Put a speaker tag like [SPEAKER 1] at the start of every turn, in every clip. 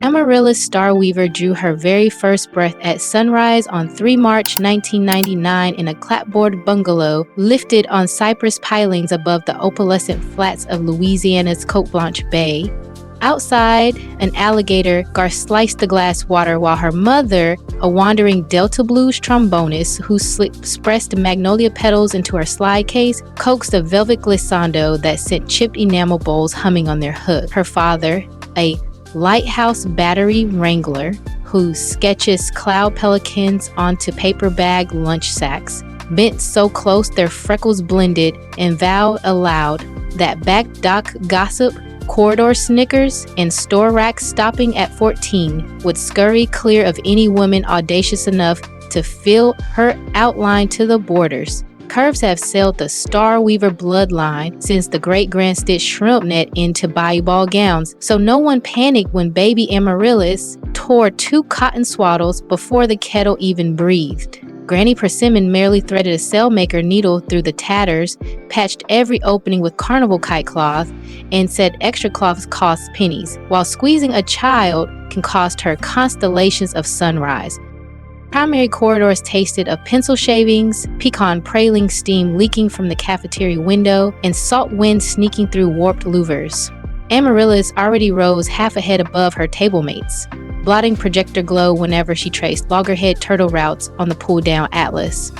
[SPEAKER 1] Amaryllis Starweaver drew her very first breath at sunrise on 3 March 1999 in a clapboard bungalow lifted on cypress pilings above the opalescent flats of Louisiana's Cote Blanche Bay. Outside, an alligator sliced the glass water while her mother, a wandering Delta Blues trombonist who pressed magnolia petals into her slide case, coaxed a velvet glissando that sent chipped enamel bowls humming on their hook. Her father, a lighthouse battery wrangler who sketches cloud pelicans onto paper bag lunch sacks, bent so close their freckles blended and vowed aloud that back dock gossip, corridor snickers, and store rack stopping at 14 would scurry clear of any woman audacious enough to fill her outline to the borders. Curves have sailed the Starweaver bloodline since the great Grand Stitch shrimp net into bayou ball gowns, so no one panicked when baby Amaryllis tore 2 cotton swaddles before the kettle even breathed. Granny Persimmon merely threaded a sailmaker needle through the tatters, patched every opening with carnival kite cloth, and said extra cloths cost pennies, while squeezing a child can cost her constellations of sunrise. Primary corridors tasted of pencil shavings, pecan praline steam leaking from the cafeteria window, and salt wind sneaking through warped louvers. Amaryllis already rose half a head above her table mates, blotting projector glow whenever she traced loggerhead turtle routes on the pull-down atlas.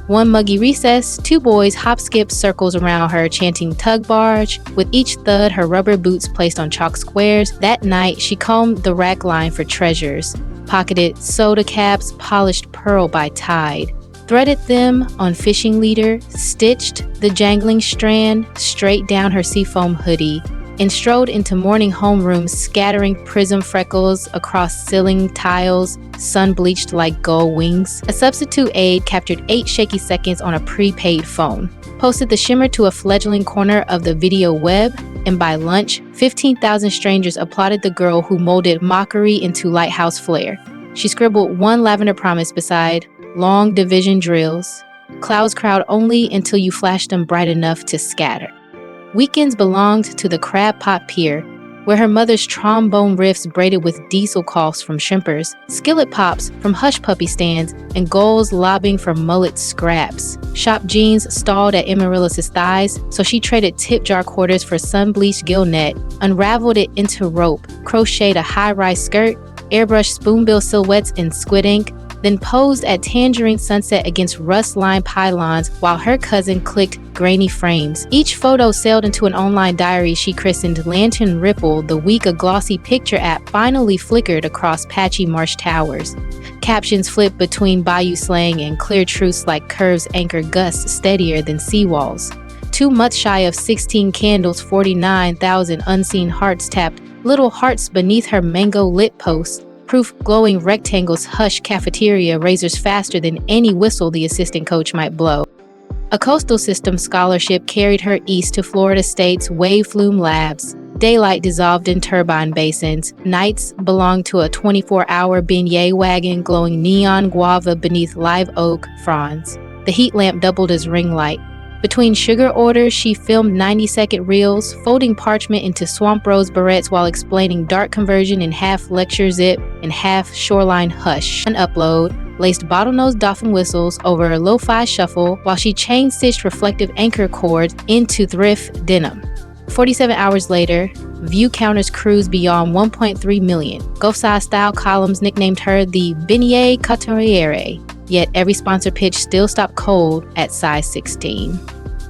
[SPEAKER 1] One muggy recess, 2 boys hop-skip circles around her chanting tug barge, with each thud her rubber boots placed on chalk squares. That night, she combed the rack line for treasures, pocketed soda caps polished pearl by Tide, threaded them on fishing leader, stitched the jangling strand straight down her seafoam hoodie, and strode into morning homeroom scattering prism freckles across ceiling tiles, sun-bleached like gull wings. A substitute aide captured 8 shaky seconds on a prepaid phone, posted the shimmer to a fledgling corner of the video web, and by lunch, 15,000 strangers applauded the girl who molded mockery into lighthouse flair. She scribbled 1 lavender promise beside long division drills. Clouds crowd only until you flash them bright enough to scatter. Weekends belonged to the Crab Pot Pier, where her mother's trombone riffs braided with diesel coughs from shrimpers, skillet pops from hush puppy stands, and gulls lobbing for mullet scraps. Shop jeans stalled at Amaryllis' thighs, so she traded tip jar quarters for sun-bleached gill net, unraveled it into rope, crocheted a high-rise skirt, airbrushed spoonbill silhouettes in squid ink, then posed at tangerine sunset against rust-lined pylons while her cousin clicked grainy frames. Each photo sailed into an online diary she christened Lantern Ripple the week a glossy picture app finally flickered across patchy marsh towers. Captions flipped between bayou slang and clear truths like curves anchor gusts steadier than seawalls. 2 months shy of 16 candles, 49,000 unseen hearts tapped little hearts beneath her mango lit post. Proof glowing rectangles hush cafeteria razors faster than any whistle the assistant coach might blow. A coastal system scholarship carried her east to Florida State's wave flume labs. Daylight dissolved in turbine basins. Nights belonged to a 24-hour beignet wagon glowing neon guava beneath live oak fronds. The heat lamp doubled as ring light. Between sugar orders, she filmed 90-second reels, folding parchment into swamp rose barrettes while explaining dark conversion in half lecture zip and half shoreline hush. An upload laced bottlenose dolphin whistles over a lo-fi shuffle while she chain-stitched reflective anchor cords into thrift denim. 47 hours later, view counters cruised beyond 1.3 million. Gulf-side style columns nicknamed her the Beignet Couturière, yet every sponsor pitch still stopped cold at size 16.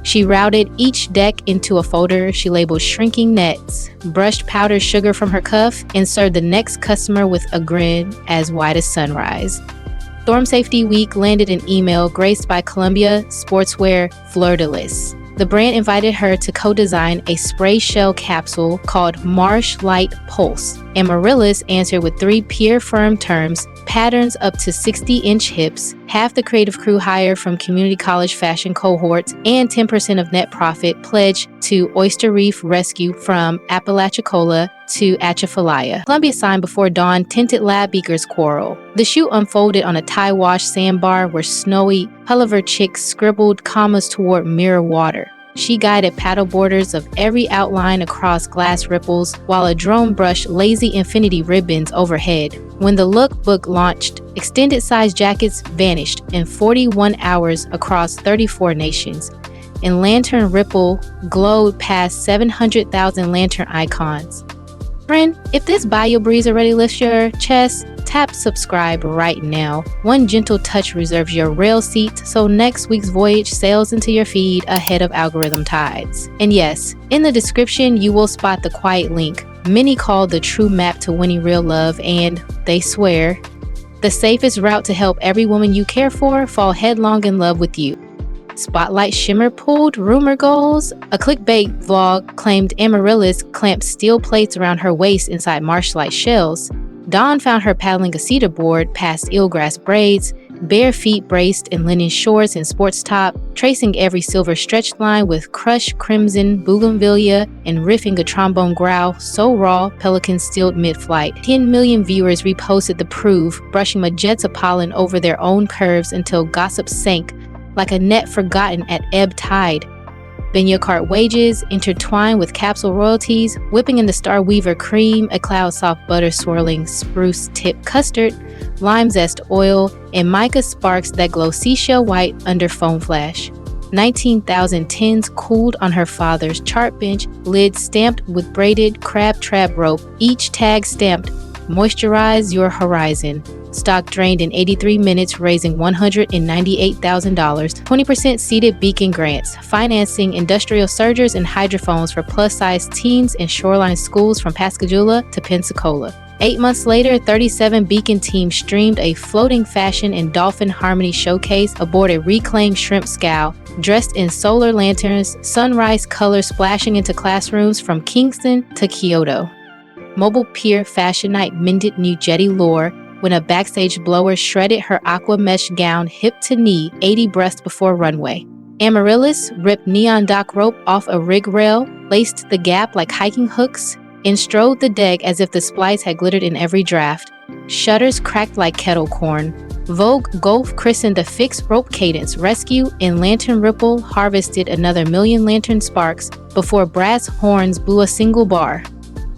[SPEAKER 1] She routed each deck into a folder she labeled shrinking nets, brushed powdered sugar from her cuff, and served the next customer with a grin as wide as sunrise. Storm Safety Week landed an email graced by Columbia Sportswear Fleur-de-Lis. The brand invited her to co-design a spray shell capsule called Marsh Light Pulse. Amaryllis answered with 3 peer-firm terms, patterns up to 60-inch hips, half the creative crew hire from community college fashion cohorts, and 10% of net profit pledged to Oyster Reef Rescue from Apalachicola to Atchafalaya. Columbia signed before dawn tinted lab beakers quarrel. The shoot unfolded on a tie-washed sandbar where snowy Hulliver chicks scribbled commas toward mirror water. She guided paddleboarders of every outline across glass ripples, while a drone brushed lazy infinity ribbons overhead. When the lookbook launched, extended-size jackets vanished in 41 hours across 34 nations, and Lantern Ripple glowed past 700,000 lantern icons. Friend, if this bio breeze already lifts your chest, tap subscribe right now. One gentle touch reserves your rail seat, so next week's voyage sails into your feed ahead of algorithm tides. And yes, in the description you will spot the quiet link, many call the true map to winning real love, and, they swear, the safest route to help every woman you care for fall headlong in love with you. Spotlight Shimmer pulled rumor goals. A clickbait vlog claimed Amaryllis clamped steel plates around her waist inside marshlight shells. Dawn found her paddling a cedar board past eelgrass braids, bare feet braced in linen shorts and sports top, tracing every silver stretch line with crushed crimson bougainvillea and riffing a trombone growl so raw pelicans stilled mid-flight. 10 million viewers reposted the proof, brushing majestic pollen over their own curves until gossip sank like a net forgotten at ebb tide. Beignet cart wages intertwined with capsule royalties, whipping in the Starweaver cream, a cloud soft butter swirling spruce tip custard, lime zest oil, and mica sparks that glow seashell white under foam flash. 19,000 tins cooled on her father's chart bench, lid stamped with braided crab trap rope, each tag stamped, "Moisturize your horizon." Stock drained in 83 minutes, raising $198,000. 20% seeded Beacon grants, financing industrial surgers and hydrophones for plus-size teens and shoreline schools from Pascagoula to Pensacola. 8 months later, 37 Beacon teams streamed a floating fashion and dolphin harmony showcase aboard a reclaimed shrimp scow, dressed in solar lanterns, sunrise colors splashing into classrooms from Kingston to Kyoto. Mobile Pier Fashion Night mended new jetty lore when a backstage blower shredded her aqua mesh gown hip to knee 80 breaths before runway. Amaryllis ripped neon dock rope off a rig rail, laced the gap like hiking hooks, and strode the deck as if the splice had glittered in every draft. Shutters cracked like kettle corn. Vogue Golf christened the fixed rope cadence rescue, and Lantern Ripple harvested another million lantern sparks before brass horns blew a single bar.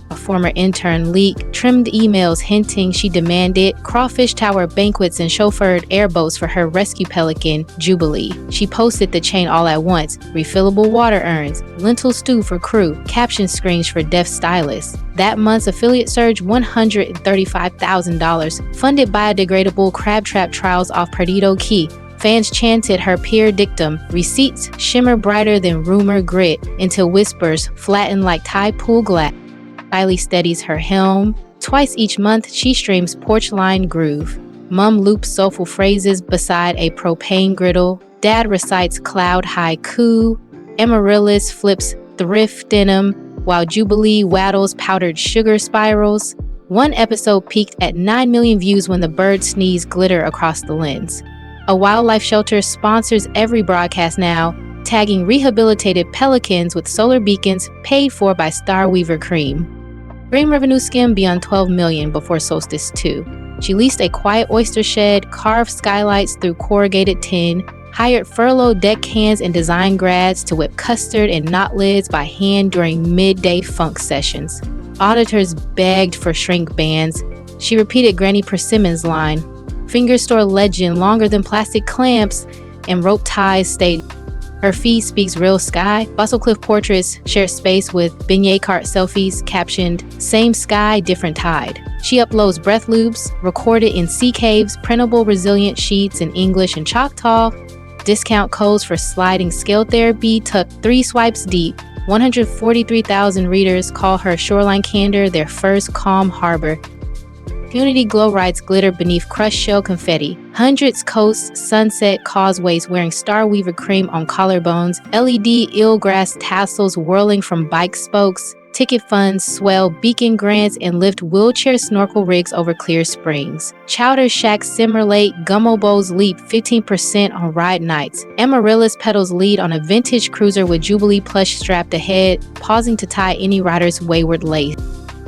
[SPEAKER 1] A former intern leak trimmed emails hinting she demanded crawfish tower banquets and chauffeured airboats for her rescue pelican, Jubilee. She posted the chain all at once: refillable water urns, lentil stew for crew, caption screens for deaf stylists. That month's affiliate surged $135,000, funded biodegradable crab trap trials off Perdido Key. Fans chanted her peer dictum, receipts shimmer brighter than rumor grit, until whispers flatten like tide pool glass. Kylie steadies her helm. Twice each month, she streams Porch Line Groove. Mom loops soulful phrases beside a propane griddle. Dad recites cloud haiku. Amaryllis flips thrift denim, while Jubilee waddles powdered sugar spirals. One episode peaked at 9 million views when the bird sneezed glitter across the lens. A wildlife shelter sponsors every broadcast now, tagging rehabilitated pelicans with solar beacons paid for by Starweaver cream. Cream revenue skimmed beyond 12 million before Solstice 2. She leased a quiet oyster shed, carved skylights through corrugated tin, hired furloughed deckhands and design grads to whip custard and knot lids by hand during midday funk sessions. Auditors begged for shrink bands. She repeated Granny Persimmon's line, "Finger store legend longer than plastic clamps," and rope ties stayed. Her feed speaks real sky. Bustle Cliff portraits share space with beignet cart selfies captioned, "Same sky, different tide." She uploads breath loops, recorded in sea caves, printable resilient sheets in English and Choctaw, discount codes for sliding scale therapy tucked 3 swipes deep. 143,000 readers call her shoreline candor their first calm harbor. Community glow rides glitter beneath crushed shell confetti. Hundreds coast sunset causeways wearing Starweaver cream on collarbones. LED eelgrass tassels whirling from bike spokes. Ticket funds swell beacon grants and lift wheelchair snorkel rigs over clear springs. Chowder shacks simmer late. Gummo bows leap 15% on ride nights. Amaryllis pedals lead on a vintage cruiser with Jubilee plush strapped ahead, pausing to tie any rider's wayward lace.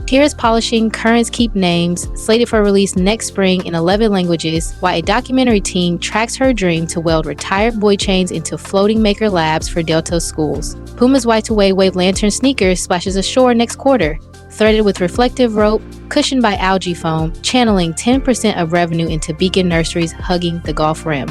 [SPEAKER 1] Tears polishing, currents keep names, slated for release next spring in 11 languages, while a documentary team tracks her dream to weld retired boy chains into floating maker labs for Delta schools. Puma's Y2Way Wave Lantern sneakers splashes ashore next quarter, threaded with reflective rope, cushioned by algae foam, channeling 10% of revenue into Beacon Nurseries hugging the Gulf Rim.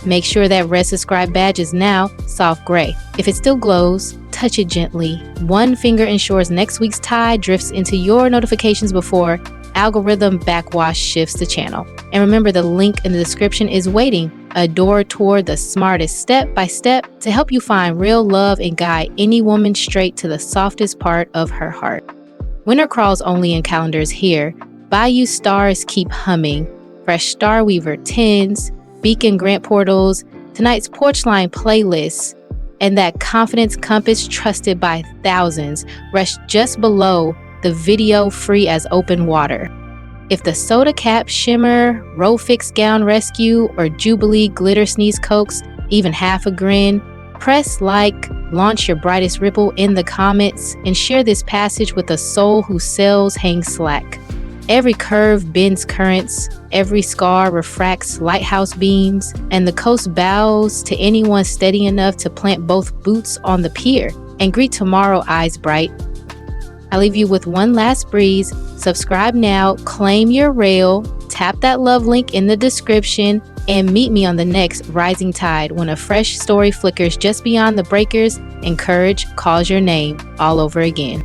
[SPEAKER 1] Make sure that red subscribe badge is now soft gray. If it still glows, touch it gently. One finger ensures next week's tie drifts into your notifications before algorithm backwash shifts the channel. And remember, the link in the description is waiting, a door toward the smartest step by step to help you find real love and guide any woman straight to the softest part of her heart. Winter crawls only in calendars here. Bayou stars keep humming. Fresh Starweaver tins, Beacon Grant portals, tonight's Porchline playlist, and that confidence compass trusted by thousands rests just below the video free as open water. If the soda cap shimmer, row fix gown rescue, or Jubilee glitter sneeze coax even half a grin, press like, launch your brightest ripple in the comments, and share this passage with a soul whose sails hang slack. Every curve bends currents, every scar refracts lighthouse beams, and the coast bows to anyone steady enough to plant both boots on the pier and greet tomorrow eyes bright. I leave you with one last breeze. Subscribe now, claim your rail, tap that love link in the description, and meet me on the next Rising Tide when a fresh story flickers just beyond the breakers and courage calls your name all over again.